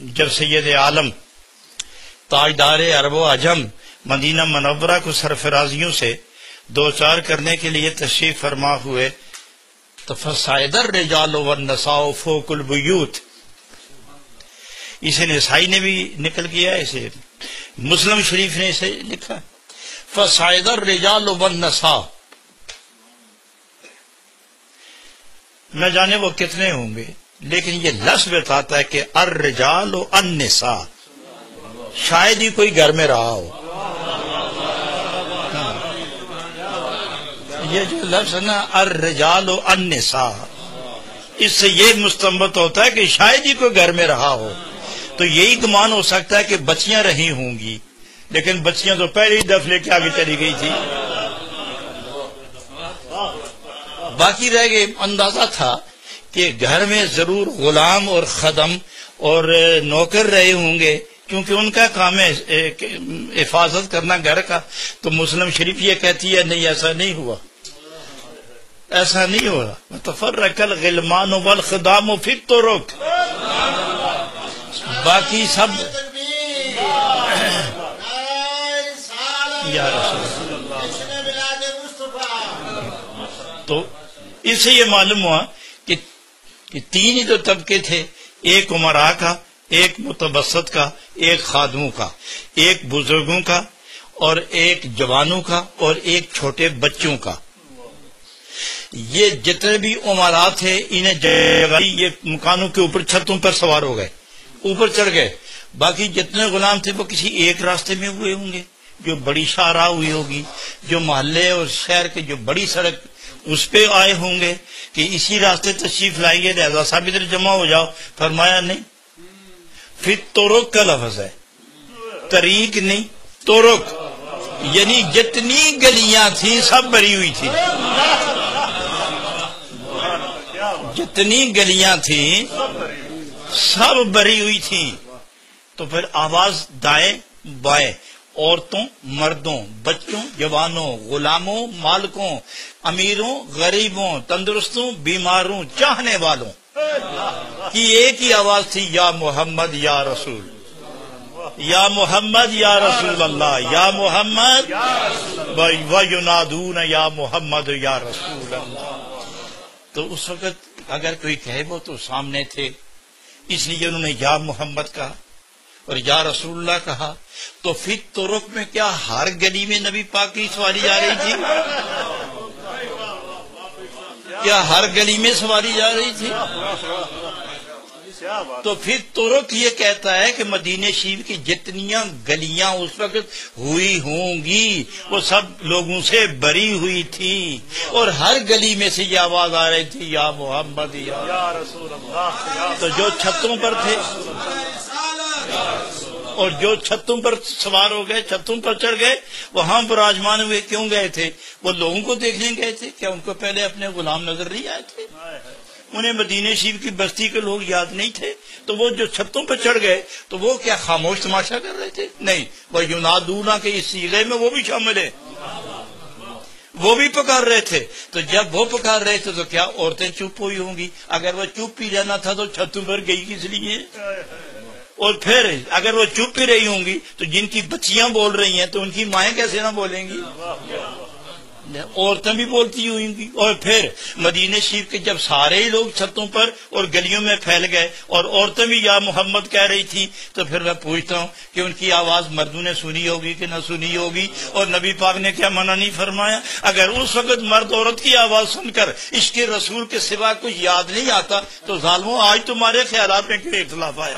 جب سید عالم تاجدار عرب و عجم مدینہ منورہ کو سرفرازیوں سے دو چار کرنے کے لیے تشریف فرما ہوئے تو فصعد الرجال والنساء فوق البیوت، اسے نسائی نے بھی نکل کیا، اسے مسلم شریف نے اسے لکھا فصعد الرجال والنساء، نہ جانے وہ کتنے ہوں گے، لیکن یہ لفظ بتاتا ہے کہ الرجال والنساء، شاید ہی کوئی گھر میں رہا ہو. یہ جو لفظ ہے نا الرجال والنساء، اس سے یہ مستنبط ہوتا ہے کہ شاید ہی کوئی گھر میں رہا ہو. تو یہی گمان ہو سکتا ہے کہ بچیاں رہی ہوں گی، لیکن بچیاں تو پہلے ہی دف لے کے آگے چلی گئی تھی. باقی رہ گئے اندازہ تھا کہ گھر میں ضرور غلام اور خدم اور نوکر رہے ہوں گے، کیونکہ ان کا کام ہے حفاظت کرنا گھر کا. تو مسلم شریف یہ کہتی ہے نہیں، ایسا نہیں ہوا، ایسا نہیں ہوا. تفرق الغلمان والخدام فی الطرق، باقی سب یا رسول تو اس سے یہ معلوم ہوا کہ تین ہی تو طبقے تھے، ایک عمراء کا، ایک متوسط کا، ایک خادموں کا، ایک بزرگوں کا، اور ایک جوانوں کا، اور ایک چھوٹے بچوں کا. یہ جتنے بھی عمراء تھے انہیں جگہ یہ مکانوں کے اوپر چھتوں پر سوار ہو گئے، اوپر چڑھ گئے. باقی جتنے غلام تھے وہ کسی ایک راستے میں ہوئے ہوں گے، جو بڑی شاہراہ ہوئی ہوگی، جو محلے اور شہر کے جو بڑی سڑک اس پہ آئے ہوں گے کہ اسی راستے تشریف لائیں گے، لہذا صاحب ادھر جمع ہو جاؤ. فرمایا نہیں، پھر طرق کا لفظ ہے، طریق نہیں، طرق، یعنی جتنی گلیاں تھیں سب بری ہوئی تھی، جتنی گلیاں تھیں سب بری ہوئی تھی. تو پھر آواز دائیں بائیں، عورتوں مردوں، بچوں جوانوں، غلاموں مالکوں، امیروں غریبوں، تندرستوں بیماروں، چاہنے والوں کی ایک ہی آواز تھی، یا محمد یا رسول، یا محمد یا رسول اللہ، یا محمد وَيُنَادُونَ یا محمد یا رسول اللہ. تو اس وقت اگر کوئی کہے وہ تو سامنے تھے، اس لیے انہوں نے یا محمد کہا اور یا رسول اللہ کہا. تو پھر طرق میں کیا ہر گلی میں نبی پاک کی سواری جا رہی تھی؟ کیا ہر گلی میں سواری جا رہی تھی؟ تو پھر طرق یہ کہتا ہے کہ مدینہ شریف کی جتنیاں گلیاں اس وقت ہوئی ہوں گی وہ سب لوگوں سے بری ہوئی تھی، اور ہر گلی میں سے یہ آواز آ رہی تھی، یا محمد یا رسول اللہ. تو جو چھتوں پر تھے اور جو چھتوں پر سوار ہو گئے، چھتوں پر چڑھ گئے، وہاں براجمان ہوئے کیوں گئے تھے؟ وہ لوگوں کو دیکھنے گئے تھے. کیا ان کو پہلے اپنے غلام نظر نہیں آئے تھے؟ انہیں مدینہ شریف کی بستی کے لوگ یاد نہیں تھے؟ تو وہ جو چھتوں پر چڑھ گئے تو وہ کیا خاموش تماشا کر رہے تھے؟ نہیں، وہ یونادونا کے اس صیغے میں وہ بھی شامل ہے، وہ بھی پکار رہے تھے. تو جب وہ پکار رہے تھے تو کیا عورتیں چپ ہوئی ہوں گی؟ اگر وہ چپ ہی رہنا تھا تو چھتوں پر گئی کس لیے؟ اور پھر اگر وہ چپ ہی رہی ہوں گی تو جن کی بچیاں بول رہی ہیں تو ان کی مائیں کیسے نہ بولیں گی؟ عورتیں بھی بولتی ہوئیں گی. اور پھر مدینہ شریف کے جب سارے ہی لوگ چھتوں پر اور گلیوں میں پھیل گئے اور عورتیں بھی یا محمد کہہ رہی تھی، تو پھر میں پوچھتا ہوں کہ ان کی آواز مردوں نے سنی ہوگی کہ نہ سنی ہوگی؟ اور نبی پاک نے کیا منع نہیں فرمایا؟ اگر اس وقت مرد عورت کی آواز سن کر عشق رسول کے سوا کچھ یاد نہیں آتا تو ظالموں آج تمہارے خیالات میں کیوں اختلاف آیا؟